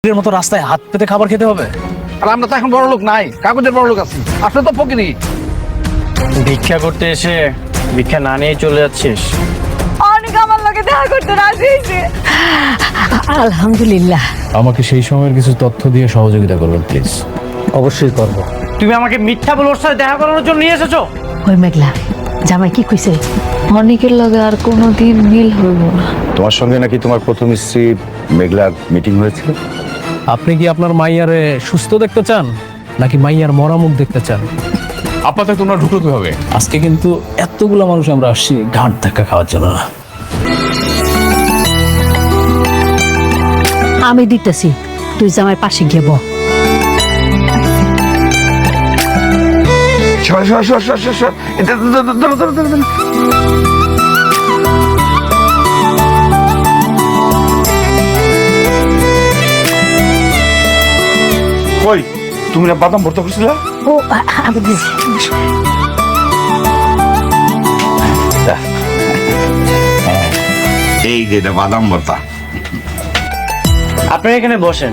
এর মতো রাস্তায় হাত পেতে খাবার খেতে হবে? আর আমরা তো এখন বড় লোক নাই, কাগজের বড় লোক আছি। আপনি তো ফকিরি। ভিক্ষা করতে এসে ভিক্ষা না নিয়ে চলে যাচ্ছিস? অনেক আমার লোকে দেখা করতে রাজি হয়েছে। আলহামদুলিল্লাহ। আমাকে সেই সময়ের কিছু তথ্য দিয়ে সহযোগিতা করবেন প্লিজ। অবশ্যই করব। তুমি আমাকে মিথ্যা বলে ওর সাথে দেখা করানোর জন্য নিয়ে এসেছো? ওই মেঘলা জামাই কি কইছে? অনেকের লগে আর কোনোদিন মিল হইব না। তোমার সঙ্গে নাকি তোমার প্রথম স্ত্রী মেঘলার মিটিং হয়েছিল? আপনি কি আপনার মাইয়ারে সুস্থ দেখতে চান নাকি মাইয়ার মরা মুখ দেখতে চান? আপাতত তোমরা ঢুকলো কিভাবে? আজকে কিন্তু এতগুলো মানুষ আমরা আসছি ঘাট ধাক্কা খাওয়ার জন্য না। আমি দিতেছি, তুই জামাই পাশে গিয়ে বল। সর সর সর সর সর সর। ধরো, ধরো, ধরো, ধরো। কই তুমি না বাদাম ভর্তা করছিলা? ও আমি দিছি। এই যে এটা বাদাম ভর্তা। আপনারা এখানে বসেন,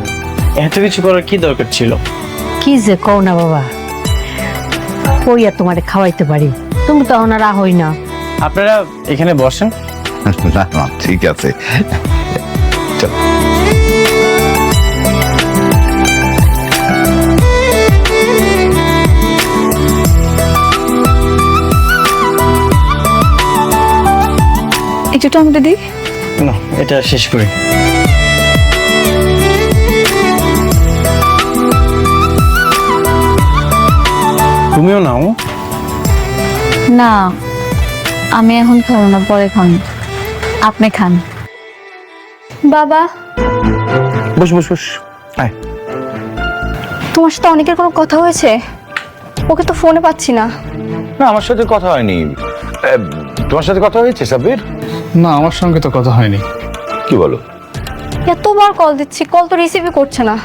এত কিছু করার কি দরকার ছিল? কি যে কও না বাবা, ওই আর তোমারে খাওয়াইতে পারি, তুমি তো ওনার হই না। আপনারা এখানে বসেন। না না ঠিক আছে। চল। একটু টমেটো দিই। না, এটা শেষ করি। তুমিও নাও। না, আমি এখন খাবো না, পরে খান। আপনি খান। বাবা, বস বস বস। আয়। তোমার সাথে অনেকের কোনো কথা হয়েছে? ওকে তো ফোনে পাচ্ছি না। না আমার সাথে কথা হয়নি। তোমার সাথে কথা হয়েছে সাব্বির? না, আমার সঙ্গে তো কথা হয়নি। কি বলো? এতবার কল দিচ্ছি, কল তো রিসিভই করছে না।